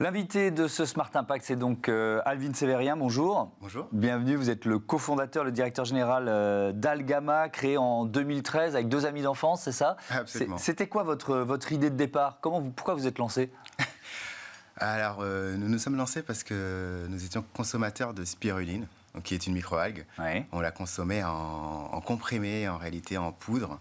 L'invité de ce Smart Impact, c'est donc Alvin Sévérien. Bonjour. Bonjour. Bienvenue, vous êtes le cofondateur, le directeur général d'Algama, créé en 2013 avec deux amis d'enfance, c'est ça? Absolument. C'était quoi votre idée de départ? Pourquoi vous êtes lancé? Alors, nous nous sommes lancés parce que nous étions consommateurs de spiruline, donc qui est une microalgue. Oui. On la consommait en comprimé, en réalité en poudre.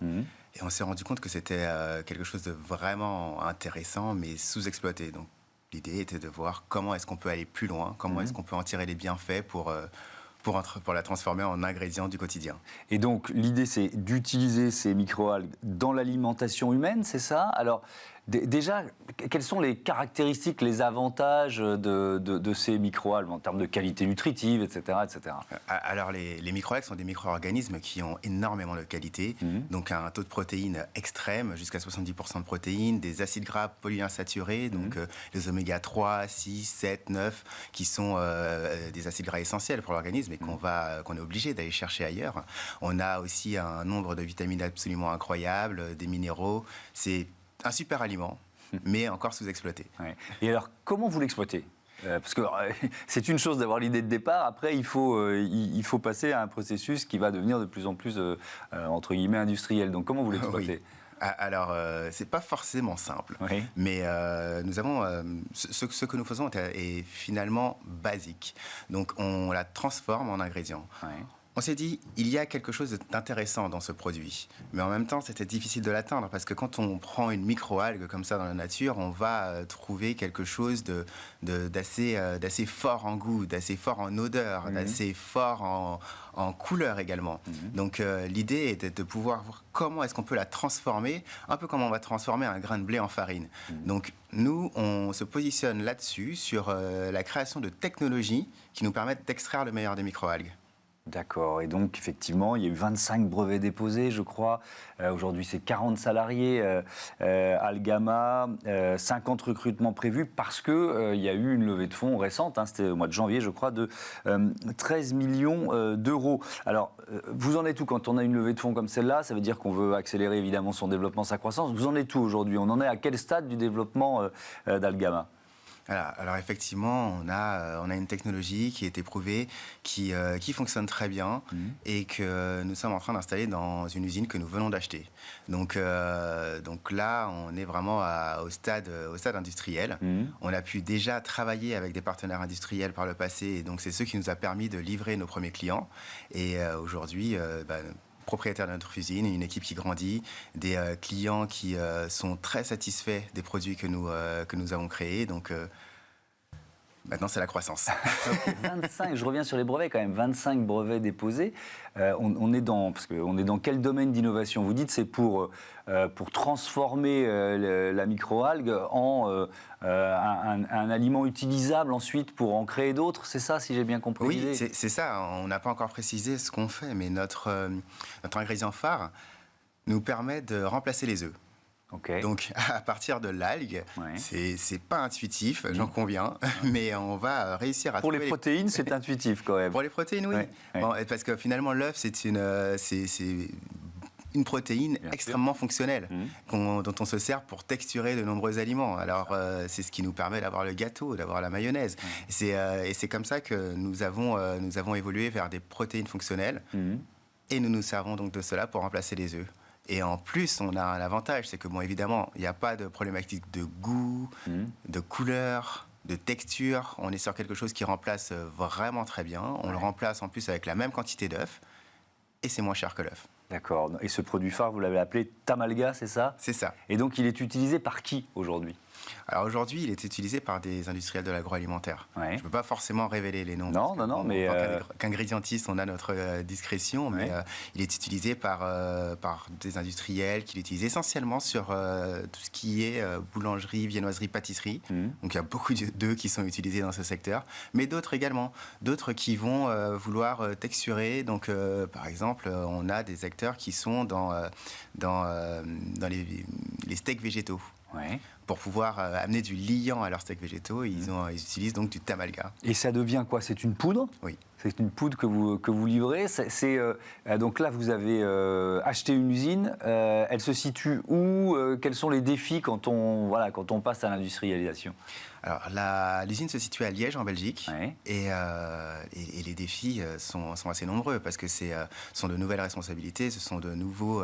Et on s'est rendu compte que c'était quelque chose de vraiment intéressant, mais sous-exploité. Donc, l'idée était de voir comment est-ce qu'on peut aller plus loin, comment est-ce qu'on peut en tirer les bienfaits pour la transformer en ingrédient du quotidien. Et donc, l'idée, c'est d'utiliser ces microalgues dans l'alimentation humaine, c'est ça? Alors, déjà, quelles sont les caractéristiques, les avantages de ces microalgues en termes de qualité nutritive, etc. etc. Alors, les microalgues sont des micro-organismes qui ont énormément de qualité, donc un taux de protéines extrême, jusqu'à 70% de protéines, des acides gras polyinsaturés, donc les oméga 3, 6, 7, 9, qui sont des acides gras essentiels pour l'organisme et qu'on est obligé d'aller chercher ailleurs. On a aussi un nombre de vitamines absolument incroyable, des minéraux. C'est un super aliment, mais encore sous-exploité. Ouais. Et alors, comment vous l'exploitez? Parce que c'est une chose d'avoir l'idée de départ, après il faut passer à un processus qui va devenir de plus en plus, entre guillemets, industriel. Donc comment vous l'exploitez? Oui. Alors, c'est pas forcément simple, oui. mais nous avons ce que nous faisons est finalement basique. Donc, on la transforme en ingrédient. Oui. On s'est dit, il y a quelque chose d'intéressant dans ce produit. Mais en même temps, c'était difficile de l'atteindre parce que quand on prend une microalgue comme ça dans la nature, on va trouver quelque chose d'assez fort en goût, d'assez fort en odeur, d'assez fort en couleur également. Donc l'idée était de pouvoir voir comment est-ce qu'on peut la transformer, un peu comme on va transformer un grain de blé en farine. Donc nous, on se positionne là-dessus, sur la création de technologies qui nous permettent d'extraire le meilleur des microalgues. D'accord. Et donc, effectivement, il y a eu 25 brevets déposés, je crois. Aujourd'hui, c'est 40 salariés. Algama, 50 recrutements prévus parce qu'il y a eu une levée de fonds récente, c'était au mois de janvier, je crois, de 13 millions d'euros. Alors, vous en êtes où quand on a une levée de fonds comme celle-là? Ça veut dire qu'on veut accélérer évidemment son développement, sa croissance. Vous en êtes où aujourd'hui? On en est à quel stade du développement d'Algama? Alors effectivement, on a une technologie qui est éprouvée, qui fonctionne très bien et que nous sommes en train d'installer dans une usine que nous venons d'acheter. Donc là, on est vraiment au stade industriel. On a pu déjà travailler avec des partenaires industriels par le passé et donc c'est ce qui nous a permis de livrer nos premiers clients. Et aujourd'hui, propriétaire de notre usine, une équipe qui grandit, des clients qui sont très satisfaits des produits que nous avons créés. Donc maintenant, c'est la croissance. 25, je reviens sur les brevets quand même, 25 brevets déposés. On est dans quel domaine d'innovation? Vous dites c'est pour transformer la microalgue en un aliment utilisable ensuite pour en créer d'autres, c'est ça si j'ai bien compris? Oui, c'est ça. On n'a pas encore précisé ce qu'on fait, mais notre ingrédient phare nous permet de remplacer les œufs. Okay. Donc, à partir de l'algue, c'est pas intuitif, j'en conviens, mais on va réussir à... Pour les protéines, c'est intuitif quand même. Pour les protéines, oui. Bon, parce que finalement, l'œuf, c'est une protéine extrêmement fonctionnelle dont on se sert pour texturer de nombreux aliments. Alors, c'est ce qui nous permet d'avoir le gâteau, d'avoir la mayonnaise. Et c'est comme ça que nous avons évolué vers des protéines fonctionnelles et nous nous servons donc de cela pour remplacer les œufs. Et en plus, on a un avantage, c'est que, bon, évidemment, il n'y a pas de problématique de goût, de couleur, de texture. On est sur quelque chose qui remplace vraiment très bien. On le remplace en plus avec la même quantité d'œufs et c'est moins cher que l'œuf. D'accord. Et ce produit phare, vous l'avez appelé Tamalga, c'est ça? C'est ça. Et donc, il est utilisé par qui aujourd'hui? Alors aujourd'hui, il est utilisé par des industriels de l'agroalimentaire. Je ne peux pas forcément révéler les noms. Non, mais... qu'ingrédientiste, on a notre discrétion, mais il est utilisé par des industriels qui l'utilisent essentiellement sur tout ce qui est boulangerie, viennoiserie, pâtisserie. Donc il y a beaucoup d'œufs qui sont utilisés dans ce secteur, mais d'autres également. D'autres qui vont vouloir texturer. Donc par exemple, on a des acteurs qui sont dans les steaks végétaux. Pour pouvoir amener du liant à leurs steaks végétaux, ils utilisent donc du tamalga. Et ça devient quoi? C'est une poudre? Oui. C'est une poudre que vous livrez. Donc là, vous avez acheté une usine. Elle se situe où? Quels sont les défis quand on passe à l'industrialisation? Alors, l'usine se situe à Liège, en Belgique. Et les défis sont assez nombreux parce que ce sont de nouvelles responsabilités, ce sont de nouveaux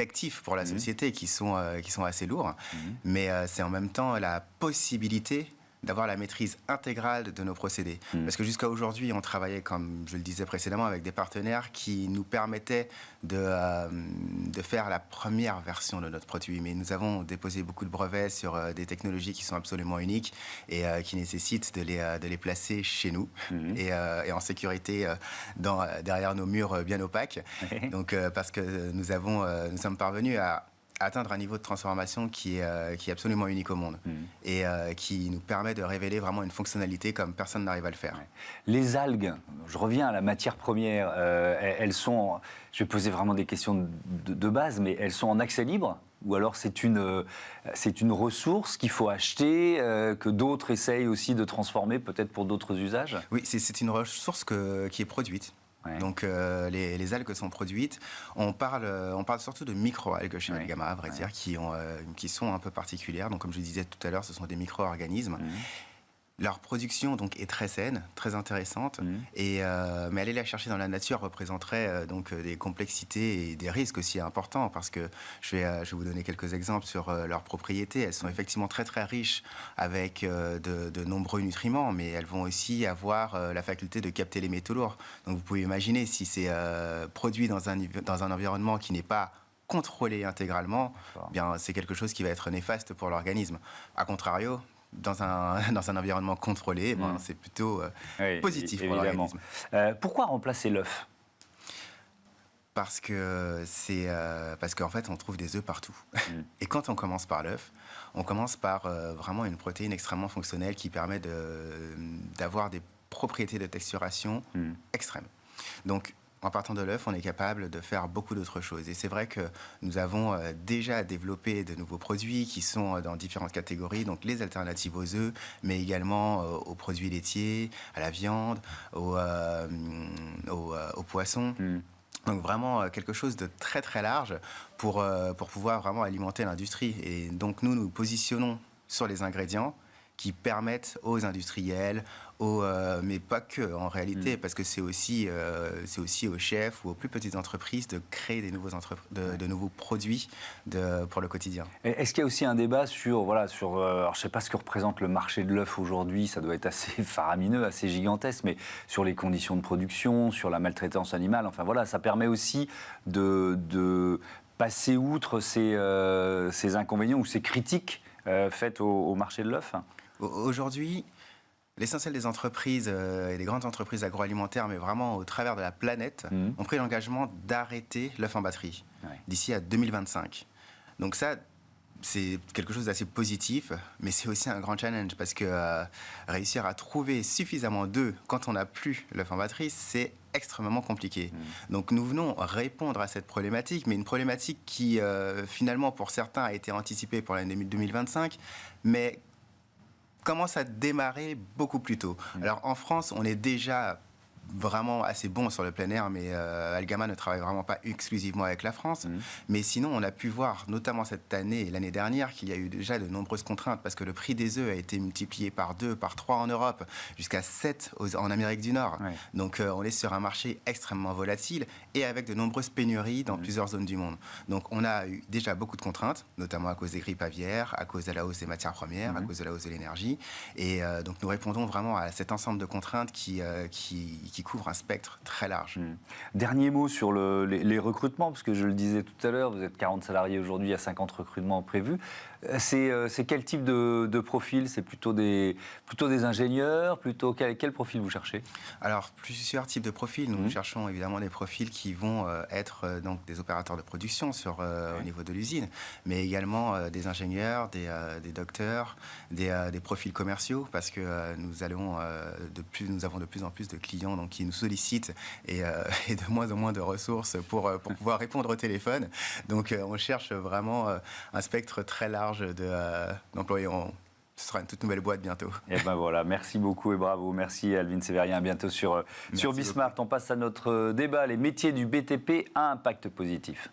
actifs pour la société qui sont assez lourds. Mais c'est en même temps la possibilité d'avoir la maîtrise intégrale de nos procédés. Parce que jusqu'à aujourd'hui, on travaillait, comme je le disais précédemment, avec des partenaires qui nous permettaient de faire la première version de notre produit. Mais nous avons déposé beaucoup de brevets sur des technologies qui sont absolument uniques et qui nécessitent de les placer chez nous et en sécurité derrière nos murs bien opaques. Donc, parce que nous sommes parvenus à atteindre un niveau de transformation qui est absolument unique au monde et qui nous permet de révéler vraiment une fonctionnalité comme personne n'arrive à le faire. Les algues, je reviens à la matière première, elles sont, je vais poser vraiment des questions de base, mais elles sont en accès libre? Ou alors c'est une ressource qu'il faut acheter, que d'autres essayent aussi de transformer peut-être pour d'autres usages? Oui, c'est une ressource qui est produite. Donc les algues sont produites. On parle surtout de micro-algues chez Algama, à vrai dire, qui sont un peu particulières. Donc comme je disais tout à l'heure, ce sont des micro-organismes. Leur production donc est très saine, très intéressante, mais aller la chercher dans la nature représenterait donc des complexités et des risques aussi importants, parce que je vais vous donner quelques exemples sur leurs propriétés. Elles sont effectivement très très riches avec de nombreux nutriments, mais elles vont aussi avoir la faculté de capter les métaux lourds. Donc vous pouvez imaginer si c'est produit dans un environnement qui n'est pas contrôlé intégralement, bien c'est quelque chose qui va être néfaste pour l'organisme. A contrario, dans un environnement contrôlé, c'est plutôt positif pour l'organisme. Pourquoi remplacer l'œuf? Parce qu'en fait, on trouve des œufs partout. Et quand on commence par l'œuf, on commence par vraiment une protéine extrêmement fonctionnelle qui permet d'avoir des propriétés de texturation extrêmes. Donc, en partant de l'œuf, on est capable de faire beaucoup d'autres choses. Et c'est vrai que nous avons déjà développé de nouveaux produits qui sont dans différentes catégories, donc les alternatives aux œufs, mais également aux produits laitiers, à la viande, aux poissons. Donc vraiment quelque chose de très très large pour pouvoir vraiment alimenter l'industrie. Et donc nous positionnons sur les ingrédients qui permettent aux industriels, mais pas que en réalité, parce que c'est aussi aux chefs ou aux plus petites entreprises de créer de nouveaux produits pour le quotidien. Est-ce qu'il y a aussi un débat alors je ne sais pas ce que représente le marché de l'œuf aujourd'hui, ça doit être assez faramineux, assez gigantesque, mais sur les conditions de production, sur la maltraitance animale, enfin voilà, ça permet aussi de passer outre ces inconvénients ou ces critiques faites au marché de l'œuf. Aujourd'hui, l'essentiel des entreprises et des grandes entreprises agroalimentaires, mais vraiment au travers de la planète, ont pris l'engagement d'arrêter l'œuf en batterie d'ici à 2025. Donc ça, c'est quelque chose d'assez positif, mais c'est aussi un grand challenge parce que réussir à trouver suffisamment d'œufs quand on n'a plus l'œuf en batterie, c'est extrêmement compliqué. Donc nous venons répondre à cette problématique, mais une problématique qui finalement pour certains a été anticipée pour l'année 2025, mais commence à démarrer beaucoup plus tôt. Alors en France, on est déjà vraiment assez bon sur le plein air, mais Algama ne travaille vraiment pas exclusivement avec la France. Mais sinon, on a pu voir, notamment cette année et l'année dernière, qu'il y a eu déjà de nombreuses contraintes parce que le prix des œufs a été multiplié par 2, par 3 en Europe, jusqu'à 7 en Amérique du Nord. Donc on est sur un marché extrêmement volatile et avec de nombreuses pénuries dans plusieurs zones du monde. Donc on a eu déjà beaucoup de contraintes, notamment à cause des grippes aviaires, à cause de la hausse des matières premières, à cause de la hausse de l'énergie. Et donc nous répondons vraiment à cet ensemble de contraintes qui couvre un spectre très large. Dernier mot sur les recrutements, parce que je le disais tout à l'heure, vous êtes 40 salariés aujourd'hui, il y a 50 recrutements prévus. C'est quel type de profil? C'est plutôt des ingénieurs, quel profil vous cherchez? Alors, plusieurs types de profils. Nous cherchons évidemment des profils qui vont être donc des opérateurs de production au niveau de l'usine, mais également des ingénieurs, des docteurs, des profils commerciaux, parce que nous avons de plus en plus de clients donc, qui nous sollicitent et de moins en moins de ressources pour pouvoir répondre au téléphone. Donc, on cherche vraiment un spectre très large d'employés. Ce sera une toute nouvelle boîte bientôt. Et ben voilà, merci beaucoup et bravo. Merci Alvin Sévérien, à bientôt sur Bismart. On passe à notre débat, les métiers du BTP à impact positif.